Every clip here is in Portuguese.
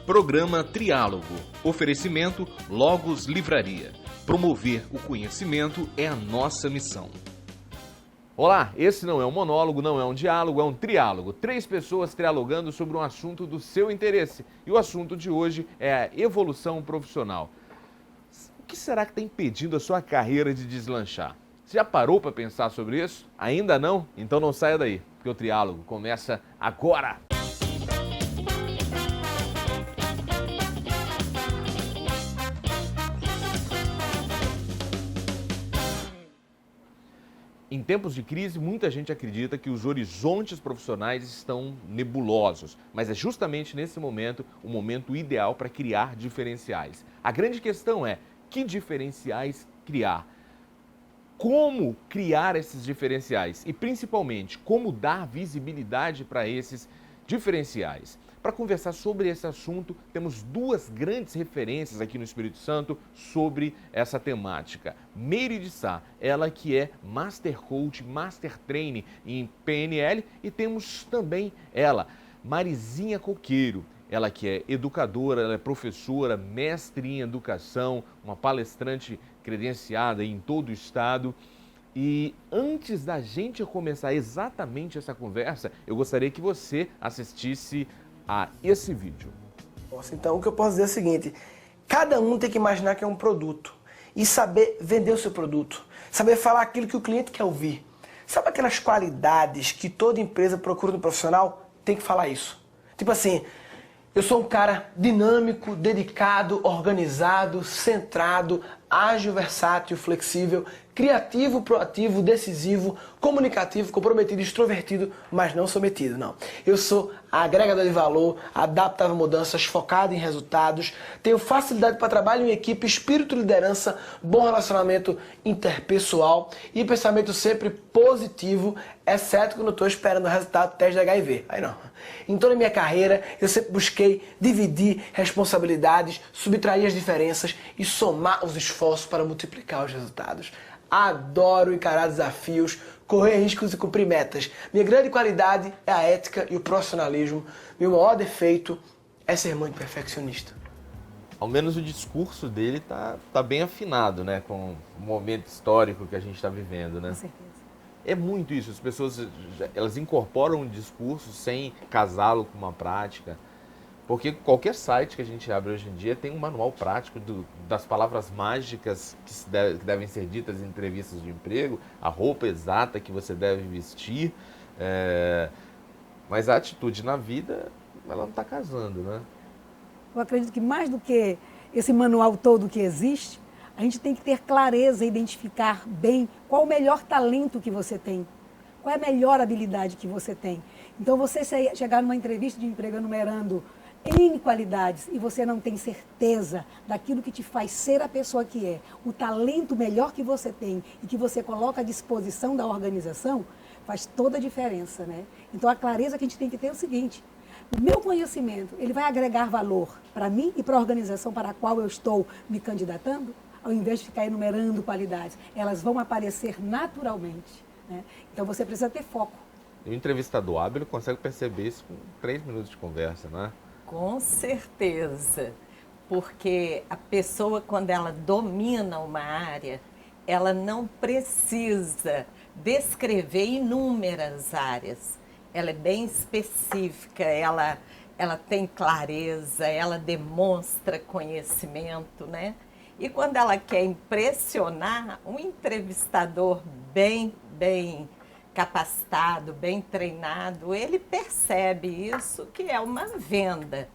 Programa Triálogo. Oferecimento Logos Livraria. Promover o conhecimento é a nossa missão. Olá, esse não é um monólogo, não é um diálogo, é um triálogo. 3 pessoas trialogando sobre um assunto do seu interesse. E o assunto de hoje é a evolução profissional. O que será que está impedindo a sua carreira de deslanchar? Você já parou para pensar sobre isso? Ainda não? Então não saia daí, porque o triálogo começa agora! Em tempos de crise, muita gente acredita que os horizontes profissionais estão nebulosos, mas é justamente nesse momento o momento ideal para criar diferenciais. A grande questão é, que diferenciais criar? Como criar esses diferenciais? E principalmente, como dar visibilidade para esses diferenciais? Para conversar sobre esse assunto, temos 2 grandes referências aqui no Espírito Santo sobre essa temática. Meire de Sá, ela que é Master Coach, Master Trainer em PNL, e temos também ela, Marizinha Coqueiro, ela que é educadora, ela é professora, mestre em educação, uma palestrante credenciada em todo o estado. E antes da gente começar exatamente essa conversa, eu gostaria que você assistisse a esse vídeo. Então, o que eu posso dizer é o seguinte: cada um tem que imaginar que é um produto e saber vender o seu produto, saber falar aquilo que o cliente quer ouvir. Sabe aquelas qualidades que toda empresa procura no profissional? Tem que falar isso. Tipo assim, eu sou um cara dinâmico, dedicado, organizado, centrado, ágil, versátil, flexível, criativo, proativo, decisivo, comunicativo, comprometido, extrovertido, mas não sometido, não. Eu sou agregador de valor, adaptável a mudanças, focado em resultados, tenho facilidade para trabalho em equipe, espírito de liderança, bom relacionamento interpessoal e pensamento sempre positivo, exceto quando estou esperando o resultado do teste de HIV. Aí não. Em toda a minha carreira, eu sempre busquei dividir responsabilidades, subtrair as diferenças e somar os esforços para multiplicar os resultados. Adoro encarar desafios, correr riscos e cumprir metas. Minha grande qualidade é a ética e o profissionalismo. Meu maior defeito é ser muito perfeccionista. Ao menos o discurso dele tá bem afinado, né, com o momento histórico que a gente está vivendo, né? Com certeza. É muito isso, as pessoas elas incorporam um discurso sem casá-lo com uma prática. Porque qualquer site que a gente abre hoje em dia tem um manual prático das palavras mágicas que devem ser ditas em entrevistas de emprego, a roupa exata que você deve vestir, mas a atitude na vida, ela não está casando, né? Eu acredito que mais do que esse manual todo que existe, a gente tem que ter clareza e identificar bem qual o melhor talento que você tem, qual é a melhor habilidade que você tem. Então, você chegar numa entrevista de emprego enumerando N qualidades e você não tem certeza daquilo que te faz ser a pessoa que é, o talento melhor que você tem e que você coloca à disposição da organização, faz toda a diferença, né? Então a clareza que a gente tem que ter é o seguinte: o meu conhecimento, ele vai agregar valor para mim e para a organização para a qual eu estou me candidatando, ao invés de ficar enumerando qualidades, elas vão aparecer naturalmente, né? Então você precisa ter foco. E o entrevistador hábil consegue perceber isso com 3 minutos de conversa, não é? Com certeza, porque a pessoa, quando ela domina uma área, ela não precisa descrever inúmeras áreas. Ela é bem específica, ela tem clareza, ela demonstra conhecimento, né? E quando ela quer impressionar, um entrevistador bem capacitado, bem treinado, ele percebe isso, que é uma venda,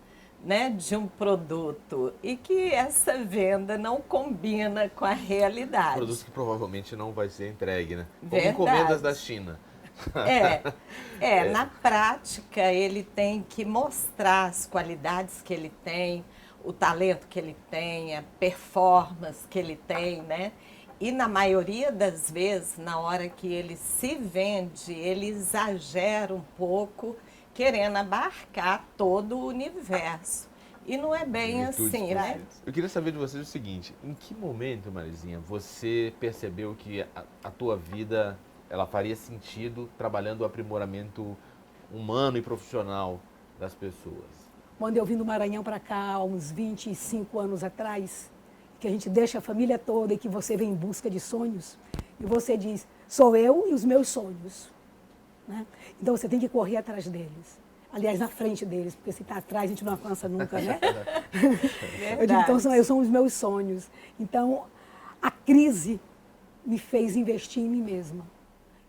né, de um produto e que essa venda não combina com a realidade. Produto que provavelmente não vai ser entregue, né? Como Verdade. encomendas da China. Na prática ele tem que mostrar as qualidades que ele tem, o talento que ele tem, a performance que ele tem, né? E na maioria das vezes, na hora que ele se vende, ele exagera um pouco, querendo abarcar todo o universo. E não é bem assim, né? Eu queria saber de vocês o seguinte: em que momento, Marizinha, você percebeu que a tua vida ela faria sentido trabalhando o aprimoramento humano e profissional das pessoas? quando eu vim do Maranhão para cá, há uns 25 anos atrás, que a gente deixa a família toda e que você vem em busca de sonhos, e você diz, sou eu e os meus sonhos. Né? Então você tem que correr atrás deles. Aliás, na frente deles, porque se está atrás a gente não alcança nunca, né? Eu digo, então são os meus sonhos. Então, a crise me fez investir em mim mesma.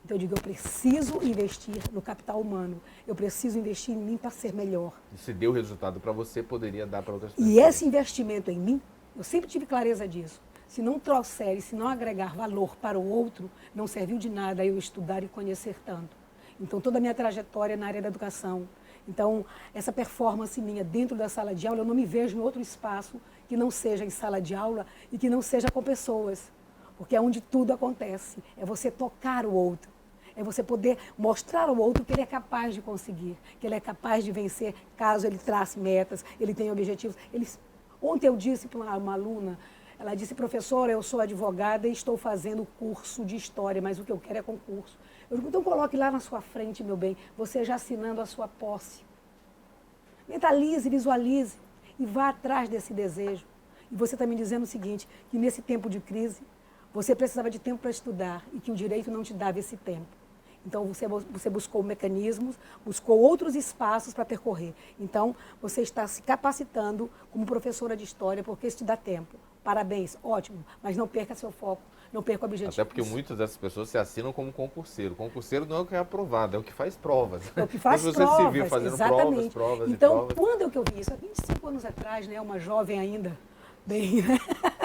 Então eu digo, eu preciso investir no capital humano, eu preciso investir em mim para ser melhor. E se deu resultado para você, poderia dar para outras pessoas. E esse investimento em mim, eu sempre tive clareza disso. Se não trouxer e se não agregar valor para o outro, não serviu de nada eu estudar e conhecer tanto. Então toda a minha trajetória na área da educação. Então essa performance minha dentro da sala de aula, eu não me vejo em outro espaço que não seja em sala de aula e que não seja com pessoas. Porque é onde tudo acontece, é você tocar o outro. É você poder mostrar ao outro que ele é capaz de conseguir, que ele é capaz de vencer, caso ele trace metas, ele tenha objetivos. Ontem eu disse para uma aluna, ela disse, professora, eu sou advogada e estou fazendo curso de história, mas o que eu quero é concurso. Eu digo, então coloque lá na sua frente, meu bem, você já assinando a sua posse. Mentalize, visualize e vá atrás desse desejo. E você está me dizendo o seguinte, que nesse tempo de crise, você precisava de tempo para estudar e que o direito não te dava esse tempo. Então, você buscou mecanismos, buscou outros espaços para percorrer. Então, você está se capacitando como professora de história, porque isso te dá tempo. Parabéns, ótimo, mas não perca seu foco, não perca o objetivo. Até porque muitas dessas pessoas se assinam como concurseiro. Concurseiro não é o que é aprovado, é o que faz provas. É o que faz então, provas, você se viu fazendo exatamente. provas então, e provas. Quando é que eu vi isso? Há 25 anos atrás, né, uma jovem ainda, bem... Né?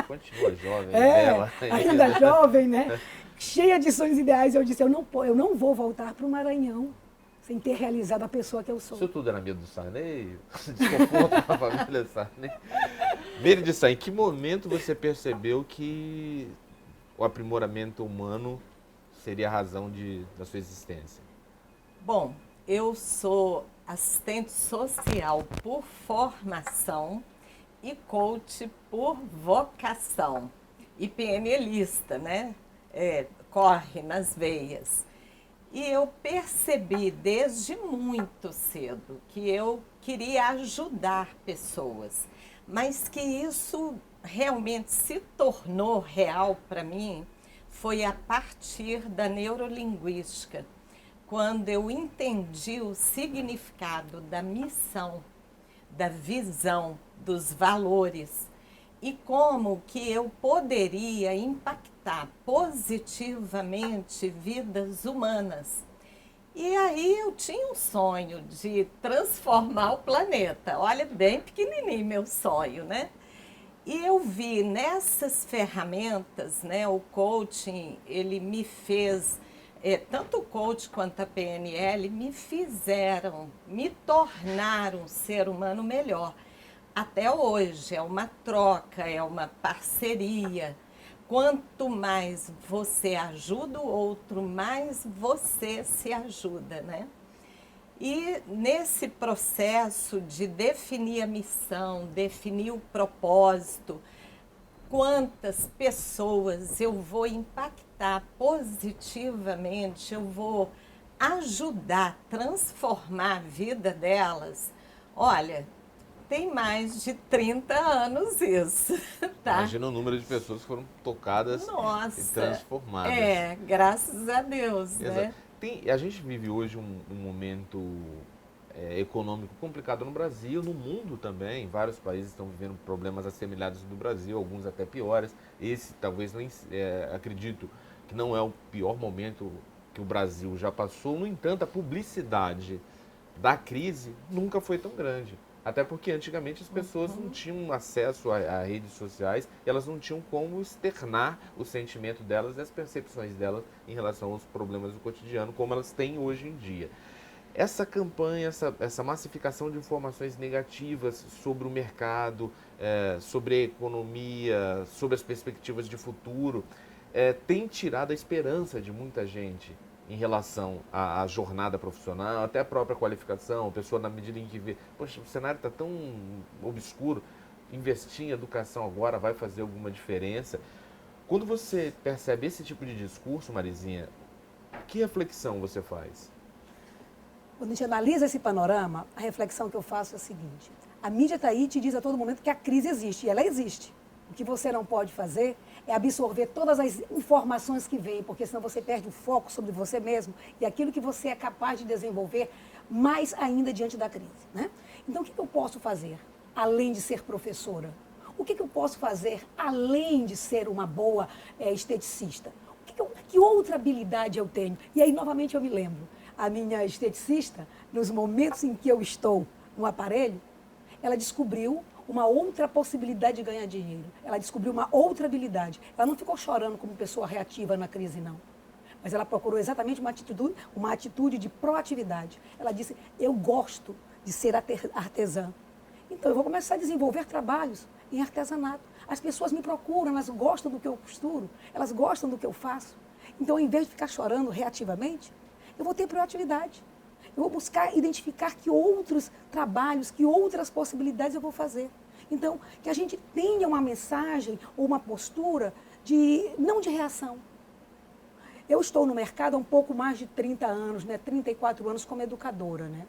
Continua jovem, bela. Ainda jovem, né? Cheia de sonhos ideais, eu disse, eu não vou voltar para o Maranhão sem ter realizado a pessoa que eu sou. Isso tudo era medo do Sarney? Desconforto com a família Sarney? Meire de Sá, em que momento você percebeu que o aprimoramento humano seria a razão da sua existência? Bom, eu sou assistente social por formação e coach por vocação. E PNLista, né? Corre nas veias. E eu percebi desde muito cedo que eu queria ajudar pessoas, mas que isso realmente se tornou real para mim foi a partir da neurolinguística, quando eu entendi o significado da missão, da visão, dos valores e como que eu poderia impactar positivamente vidas humanas. E aí eu tinha um sonho de transformar o planeta. Olha, bem pequenininho meu sonho, né? E eu vi nessas ferramentas, né, o coaching, ele me fez, tanto o coach quanto a PNL, me tornaram um ser humano melhor. Até hoje, é uma troca, é uma parceria. Quanto mais você ajuda o outro, mais você se ajuda, né? E nesse processo de definir a missão, definir o propósito, quantas pessoas eu vou impactar positivamente, eu vou ajudar, transformar a vida delas, olha, tem mais de 30 anos isso, tá? Imagina o número de pessoas que foram tocadas e transformadas. Graças a Deus, Exato. né? A gente vive hoje um momento econômico complicado no Brasil, no mundo também. Vários países estão vivendo problemas assemelhados do Brasil, alguns até piores. Esse talvez nem acredito que não é o pior momento que o Brasil já passou. No entanto, a publicidade da crise nunca foi tão grande. Até porque antigamente as pessoas não tinham acesso a redes sociais, elas não tinham como externar o sentimento delas e as percepções delas em relação aos problemas do cotidiano, como elas têm hoje em dia. Essa campanha, essa massificação de informações negativas sobre o mercado, sobre a economia, sobre as perspectivas de futuro, tem tirado a esperança de muita gente em relação à jornada profissional, até a própria qualificação, a pessoa na medida em que vê, poxa, o cenário está tão obscuro, investir em educação agora vai fazer alguma diferença. Quando você percebe esse tipo de discurso, Marizinha, que reflexão você faz? Quando a gente analisa esse panorama, a reflexão que eu faço é a seguinte, A mídia está aí e te diz a todo momento que a crise existe, e ela existe. O que você não pode fazer é absorver todas as informações que vêm, porque senão você perde o foco sobre você mesmo e aquilo que você é capaz de desenvolver mais ainda diante da crise, né? Então, o que eu posso fazer, além de ser professora? O que eu posso fazer, além de ser uma boa esteticista? Que outra habilidade eu tenho? E aí, novamente, eu me lembro. A minha esteticista, nos momentos em que eu estou no aparelho, ela descobriu uma outra possibilidade de ganhar dinheiro. Ela descobriu uma outra habilidade. Ela não ficou chorando como pessoa reativa na crise, não. Mas ela procurou exatamente uma atitude de proatividade. Ela disse, eu gosto de ser artesã. Então, eu vou começar a desenvolver trabalhos em artesanato. As pessoas me procuram, elas gostam do que eu costuro, elas gostam do que eu faço. Então, ao invés de ficar chorando reativamente, eu vou ter proatividade. Eu vou buscar identificar que outros trabalhos, que outras possibilidades eu vou fazer. Então, que a gente tenha uma mensagem ou uma postura não de reação. Eu estou no mercado há um pouco mais de 30 anos, né? 34 anos como educadora, né?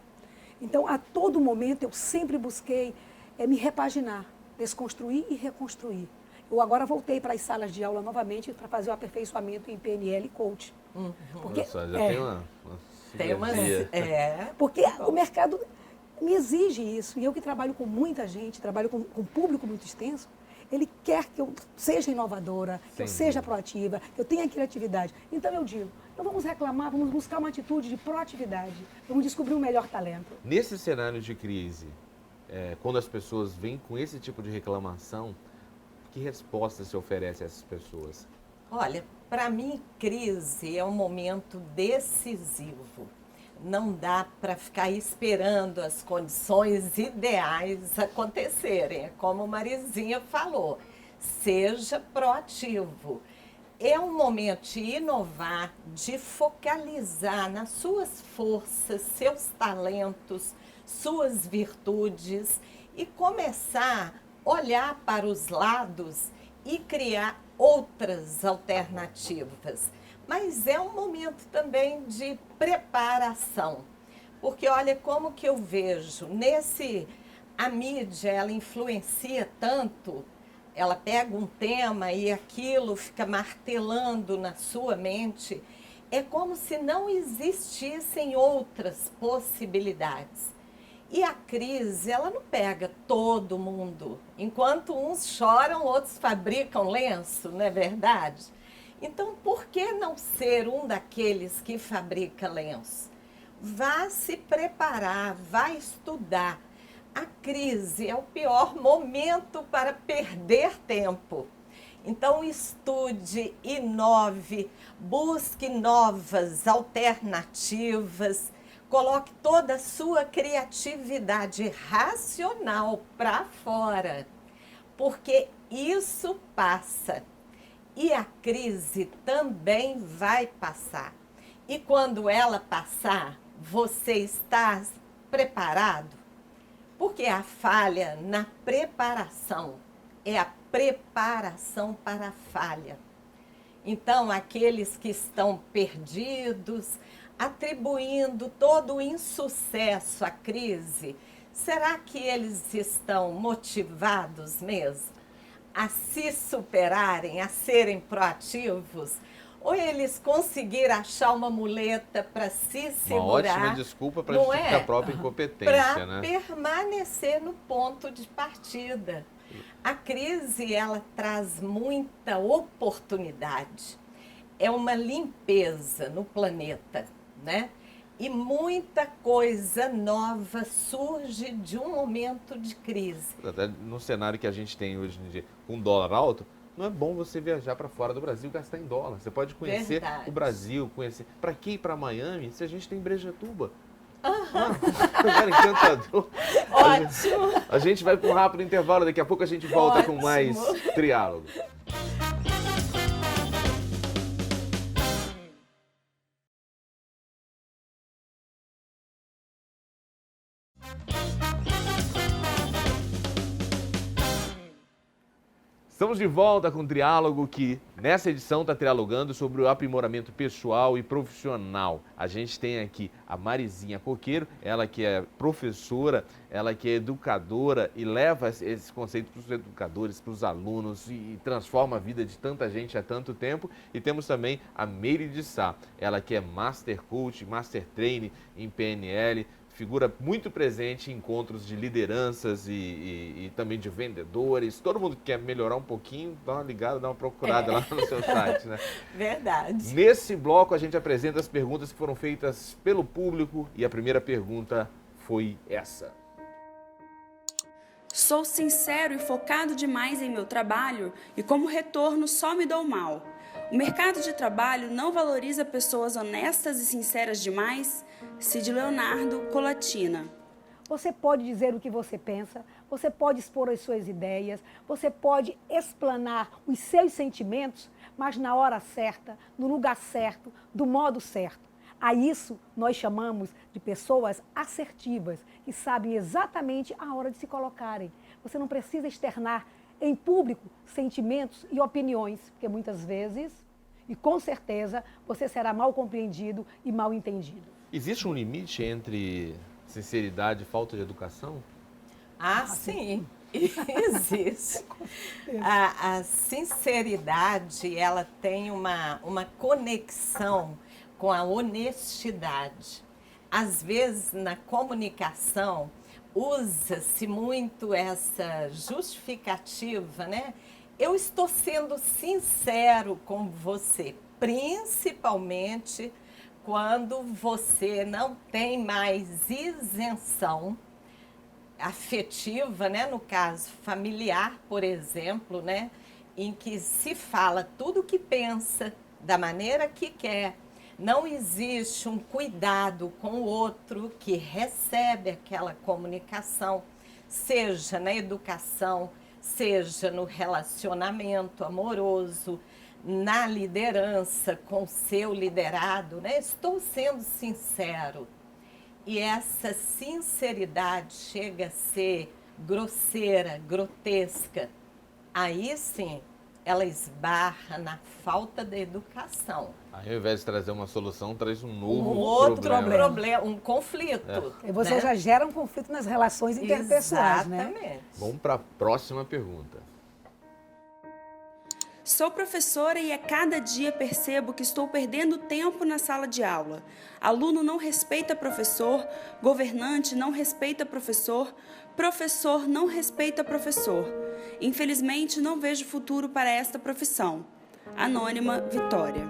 Então, a todo momento, eu sempre busquei me repaginar, desconstruir e reconstruir. Eu agora voltei para as salas de aula novamente para fazer o aperfeiçoamento em PNL e coach. Porque, olha só, já tem uma Porque o mercado me exige isso. E eu que trabalho com muita gente, trabalho com um público muito extenso, ele quer que eu seja inovadora, que eu seja proativa, que eu tenha criatividade. Então eu digo, não vamos reclamar, vamos buscar uma atitude de proatividade, vamos descobrir um melhor talento. Nesse cenário de crise, quando as pessoas vêm com esse tipo de reclamação, que resposta se oferece a essas pessoas? Olha, para mim, crise é um momento decisivo. Não dá para ficar esperando as condições ideais acontecerem. É como Marizinha falou, seja proativo. É um momento de inovar, de focalizar nas suas forças, seus talentos, suas virtudes e começar a olhar para os lados e criar outras alternativas. Mas é um momento também de preparação, porque olha como que eu vejo, a mídia, ela influencia tanto, ela pega um tema e aquilo fica martelando na sua mente, é como se não existissem outras possibilidades. E a crise, ela não pega todo mundo. Enquanto uns choram, outros fabricam lenço, não é verdade? Então, por que não ser um daqueles que fabrica lenço? Vá se preparar, vá estudar. A crise é o pior momento para perder tempo. Então, estude, inove, busque novas alternativas, coloque toda a sua criatividade racional para fora, porque isso passa. E a crise também vai passar. E quando ela passar, você está preparado? Porque a falha na preparação é a preparação para a falha. Então, aqueles que estão perdidos, atribuindo todo o insucesso à crise, será que eles estão motivados mesmo a se superarem, a serem proativos? Ou eles conseguiram achar uma muleta para se segurar? Uma ótima desculpa para justificar a própria incompetência, né? Para permanecer no ponto de partida. A crise, ela traz muita oportunidade. É uma limpeza no planeta, né? E muita coisa nova surge de um momento de crise. Até no cenário que a gente tem hoje em dia, com dólar alto, não é bom você viajar para fora do Brasil e gastar em dólar. Você pode conhecer o Brasil, conhecer... Para que ir para Miami se a gente tem Brejetuba? Lugar encantador. Ótimo! A gente vai para um rápido intervalo, daqui a pouco a gente volta com mais Triálogo. Estamos de volta com o Triálogo, que nessa edição está trialogando sobre o aprimoramento pessoal e profissional. A gente tem aqui a Marizinha Coqueiro, ela que é professora, ela que é educadora e leva esse conceito para os educadores, para os alunos e transforma a vida de tanta gente há tanto tempo. E temos também a Meire de Sá, ela que é Master Coach, Master Trainer em PNL, figura muito presente em encontros de lideranças e também de vendedores. Todo mundo que quer melhorar um pouquinho, dá uma ligada, dá uma procurada lá no seu site, né? Verdade. Nesse bloco a gente apresenta as perguntas que foram feitas pelo público e a primeira pergunta foi essa. Sou sincero e focado demais em meu trabalho e como retorno só me dou mal. O mercado de trabalho não valoriza pessoas honestas e sinceras demais? Cid Leonardo, Colatina. Você pode dizer o que você pensa, você pode expor as suas ideias, você pode explanar os seus sentimentos, mas na hora certa, no lugar certo, do modo certo. A isso nós chamamos de pessoas assertivas, que sabem exatamente a hora de se colocarem. Você não precisa externar em público sentimentos e opiniões, porque muitas vezes, e com certeza, você será mal compreendido e mal entendido. Existe um limite entre sinceridade e falta de educação? Sim, existe. A sinceridade, ela tem uma conexão com a honestidade. Às vezes, na comunicação, usa-se muito essa justificativa, né? Eu estou sendo sincero com você, principalmente quando você não tem mais isenção afetiva, né? No caso familiar, por exemplo, né? Em que se fala tudo o que pensa, da maneira que quer. Não existe um cuidado com o outro que recebe aquela comunicação, seja na educação, seja no relacionamento amoroso, na liderança com o seu liderado, né? Estou sendo sincero. E essa sinceridade chega a ser grosseira, grotesca. Aí sim, ela esbarra na falta de educação. Aí, ao invés de trazer uma solução, traz um novo outro problema, um conflito. E você né? já gera um conflito nas relações interpessoais, né? Exatamente. Vamos para a próxima pergunta. Sou professora e a cada dia percebo que estou perdendo tempo na sala de aula. Aluno não respeita professor, governante não respeita professor, professor não respeita professor. Infelizmente, não vejo futuro para esta profissão. Anônima Vitória.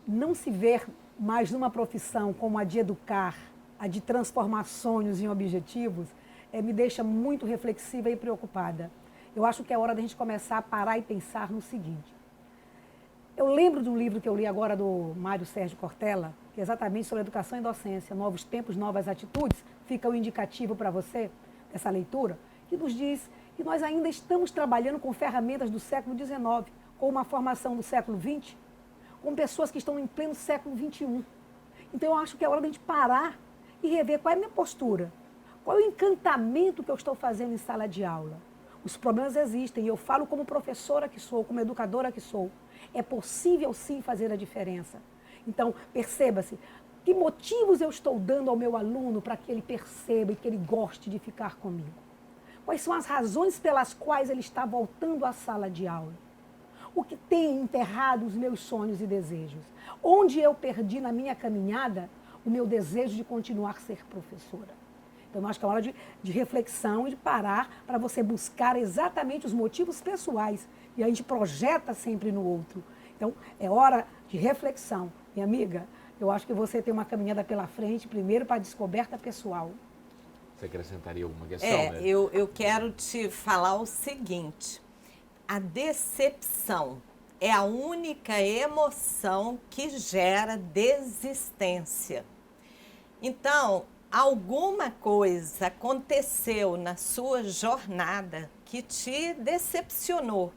Não se ver mais numa profissão como a de educar, a de transformar sonhos em objetivos, me deixa muito reflexiva e preocupada. Eu acho que é hora da gente começar a parar e pensar no seguinte. Eu lembro de um livro que eu li agora do Mário Sérgio Cortella, que é exatamente sobre educação e docência, novos tempos, novas atitudes. Fica o indicativo para você, dessa leitura, que nos diz que nós ainda estamos trabalhando com ferramentas do século XIX, com uma formação do século XX, com pessoas que estão em pleno século XXI. Então eu acho que é hora da gente parar e rever qual é a minha postura, qual é o encantamento que eu estou fazendo em sala de aula. Os problemas existem e eu falo como professora que sou, como educadora que sou. É possível sim fazer a diferença. Então, perceba-se, que motivos eu estou dando ao meu aluno para que ele perceba e que ele goste de ficar comigo? Quais são as razões pelas quais ele está voltando à sala de aula? O que tem enterrado os meus sonhos e desejos? Onde eu perdi na minha caminhada o meu desejo de continuar a ser professora? Então, eu acho que é hora de reflexão e de parar para você buscar exatamente os motivos pessoais. E a gente projeta sempre no outro. Então, é hora de reflexão. Minha amiga, eu acho que você tem uma caminhada pela frente, primeiro para a descoberta pessoal. Você acrescentaria alguma questão? Né? Eu quero te falar o seguinte. A decepção é a única emoção que gera desistência. Então, alguma coisa aconteceu na sua jornada que te decepcionou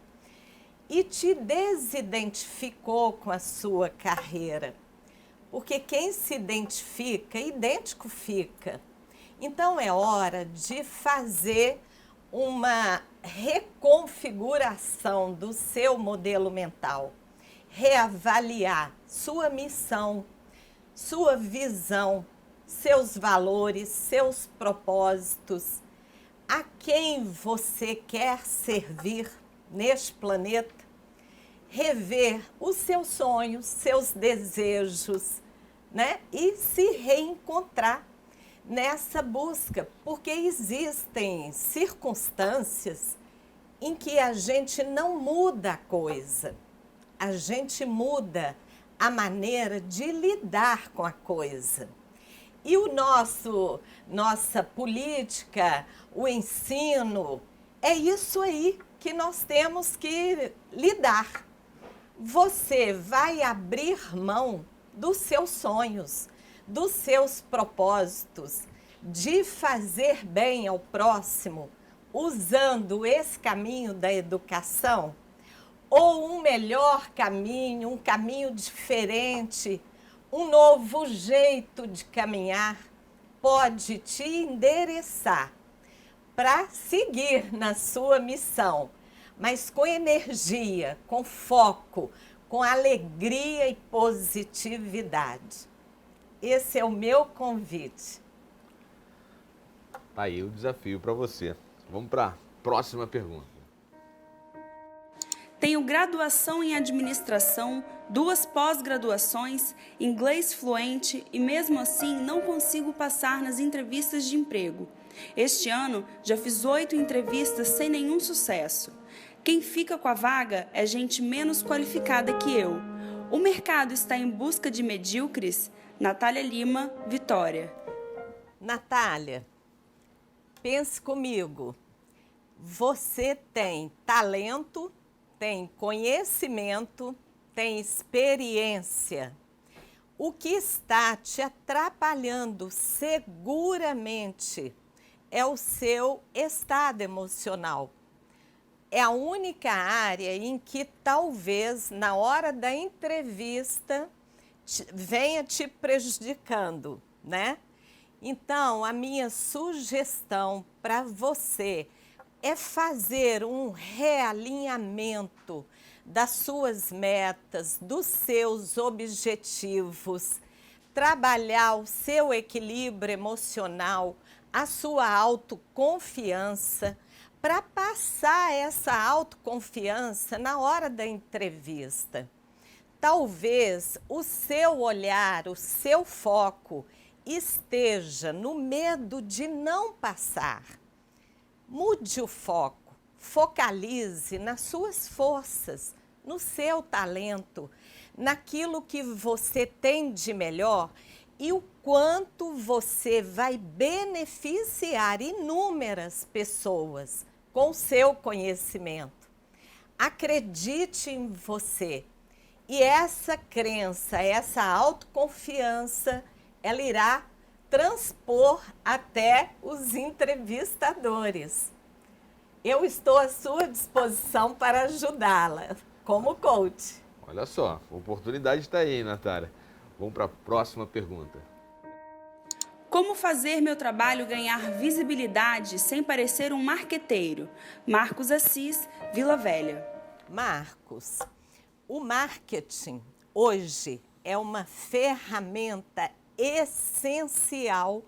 e te desidentificou com a sua carreira. Porque quem se identifica, idêntico fica. Então é hora de fazer uma reconfiguração do seu modelo mental, reavaliar sua missão, sua visão, seus valores, seus propósitos, a quem você quer servir neste planeta, rever os seus sonhos, seus desejos, né? E se reencontrar nessa busca, porque existem circunstâncias em que a gente não muda a coisa, a gente muda a maneira de lidar com a coisa. E nossa política, o ensino, é isso aí que nós temos que lidar. Você vai abrir mão dos seus sonhos, dos seus propósitos, de fazer bem ao próximo, usando esse caminho da educação, ou um melhor caminho, um caminho diferente, um novo jeito de caminhar, pode te endereçar para seguir na sua missão, mas com energia, com foco, com alegria e positividade. Esse é o meu convite. Tá aí o desafio para você. Vamos para a próxima pergunta. Tenho graduação em administração, 2 pós-graduações, inglês fluente e mesmo assim não consigo passar nas entrevistas de emprego. Este ano já fiz 8 entrevistas sem nenhum sucesso. Quem fica com a vaga é gente menos qualificada que eu. O mercado está em busca de medíocres? Natália Lima, Vitória. Natália, pense comigo. Você tem talento, tem conhecimento, tem experiência. O que está te atrapalhando seguramente é o seu estado emocional. É a única área em que talvez na hora da entrevista venha te prejudicando, né? Então, a minha sugestão para você é fazer um realinhamento das suas metas, dos seus objetivos, trabalhar o seu equilíbrio emocional, a sua autoconfiança, para passar essa autoconfiança na hora da entrevista. Talvez o seu olhar, o seu foco esteja no medo de não passar. Mude o foco, focalize nas suas forças, no seu talento, naquilo que você tem de melhor e o quanto você vai beneficiar inúmeras pessoas com o seu conhecimento. Acredite em você e essa crença, essa autoconfiança, ela irá transpor até os entrevistadores. Eu estou à sua disposição para ajudá-la como coach. Olha só, a oportunidade está aí, Natália. Vamos para a próxima pergunta. Como fazer meu trabalho ganhar visibilidade sem parecer um marqueteiro? Marcos Assis, Vila Velha. Marcos, o marketing hoje é uma ferramenta essencial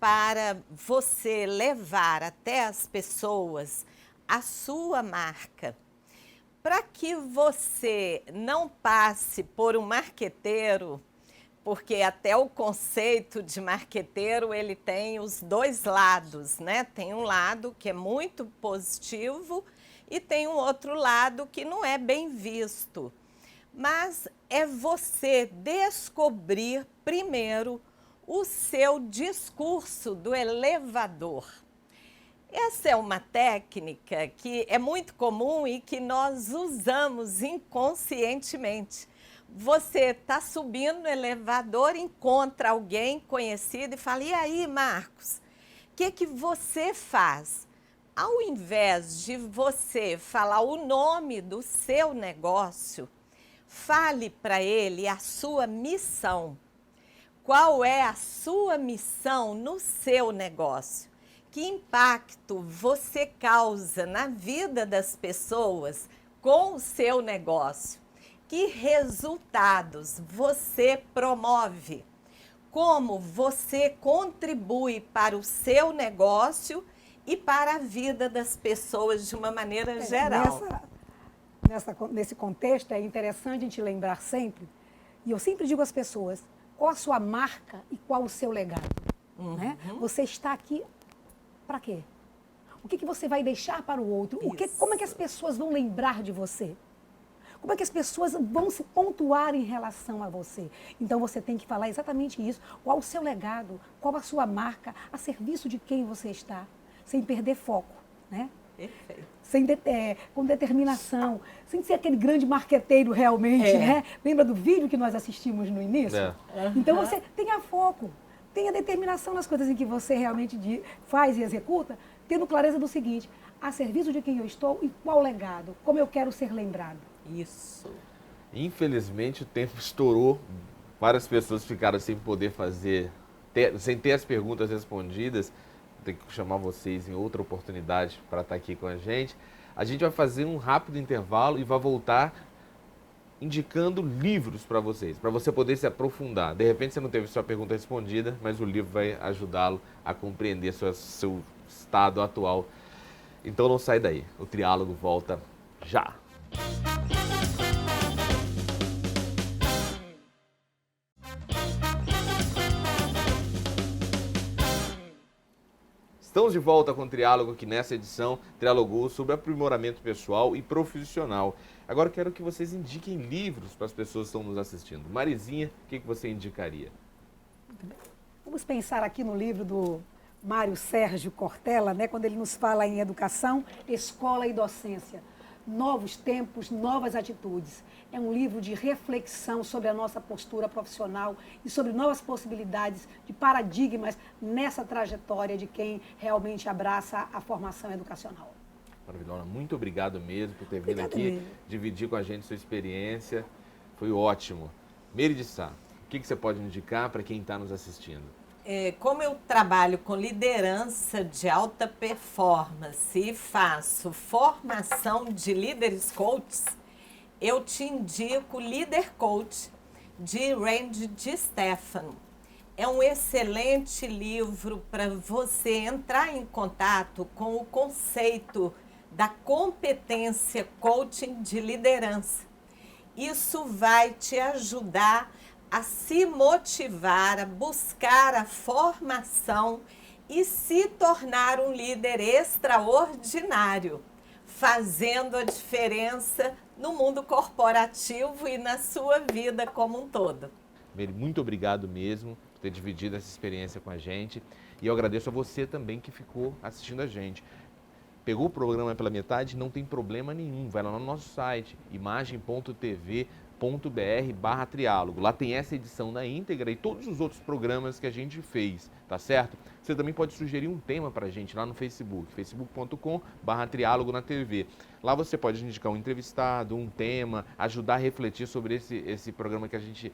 para você levar até as pessoas a sua marca. Para que você não passe por um marqueteiro, porque até o conceito de marqueteiro, ele tem os dois lados, né? Tem um lado que é muito positivo e tem um outro lado que não é bem visto. Mas é você descobrir primeiro o seu discurso do elevador. Essa é uma técnica que é muito comum e que nós usamos inconscientemente. Você está subindo no elevador, encontra alguém conhecido e fala: e aí, Marcos, o que você faz? Ao invés de você falar o nome do seu negócio, fale para ele a sua missão. Qual é a sua missão no seu negócio? Que impacto você causa na vida das pessoas com o seu negócio? Que resultados você promove? Como você contribui para o seu negócio e para a vida das pessoas de uma maneira geral? Nesse contexto, é interessante a gente lembrar sempre, e eu sempre digo às pessoas, qual a sua marca e qual o seu legado. Né? Você está aqui para quê? O que você vai deixar para o outro? Como é que as pessoas vão lembrar de você? Como é que as pessoas vão se pontuar em relação a você? Então você tem que falar exatamente isso. Qual o seu legado? Qual a sua marca? A serviço de quem você está? Sem perder foco, né? Perfeito. Com determinação, sem ser aquele grande marqueteiro realmente, né? Lembra do vídeo que nós assistimos no início? Então você tenha foco, tenha determinação nas coisas em que você realmente faz e executa, tendo clareza do seguinte, a serviço de quem eu estou e qual legado, como eu quero ser lembrado. Isso. Infelizmente o tempo estourou, várias pessoas ficaram sem poder sem ter as perguntas respondidas. Vou ter que chamar vocês em outra oportunidade para estar aqui com a gente. A gente vai fazer um rápido intervalo e vai voltar indicando livros para vocês, para você poder se aprofundar. De repente você não teve sua pergunta respondida, mas o livro vai ajudá-lo a compreender seu estado atual. Então não sai daí, o Triálogo volta já. Estamos de volta com o Triálogo, que nessa edição trialogou sobre aprimoramento pessoal e profissional. Agora eu quero que vocês indiquem livros para as pessoas que estão nos assistindo. Marizinha, o que você indicaria? Vamos pensar aqui no livro do Mário Sérgio Cortella, né, quando ele nos fala em educação, escola e docência. Novos tempos, novas atitudes. É um livro de reflexão sobre a nossa postura profissional e sobre novas possibilidades de paradigmas nessa trajetória de quem realmente abraça a formação educacional. Maravilhosa, muito obrigado mesmo por ter vindo aqui, dividir com a gente sua experiência. Foi ótimo. Meire de Sá, o que você pode indicar para quem está nos assistindo? Como eu trabalho com liderança de alta performance e faço formação de líderes coaches, eu te indico o Líder Coach, de Randy DeStefano. É um excelente livro para você entrar em contato com o conceito da competência coaching de liderança. Isso vai te ajudar a se motivar, a buscar a formação e se tornar um líder extraordinário, fazendo a diferença no mundo corporativo e na sua vida como um todo. Meire, muito obrigado mesmo por ter dividido essa experiência com a gente. E eu agradeço a você também que ficou assistindo a gente. Pegou o programa pela metade? Não tem problema nenhum. Vai lá no nosso site, imagem.tv.br/triálogo. Lá tem essa edição na íntegra e todos os outros programas que a gente fez, tá certo? Você também pode sugerir um tema pra gente lá no Facebook, facebook.com/triálogo na TV. Lá você pode indicar um entrevistado, um tema, ajudar a refletir sobre esse programa que a gente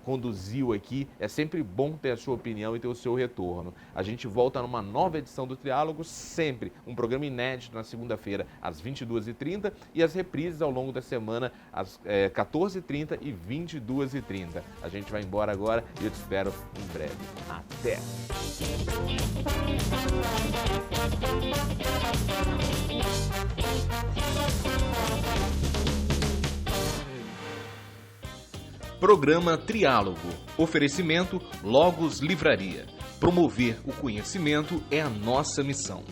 conduziu aqui. É sempre bom ter a sua opinião e ter o seu retorno. A gente volta numa nova edição do Triálogo, sempre um programa inédito na segunda-feira, às 22h30 e as reprises ao longo da semana, às 14h30 e 22h30. A gente vai embora agora e eu te espero em breve. Até! Programa Triálogo. Oferecimento Logos Livraria. Promover o conhecimento é a nossa missão.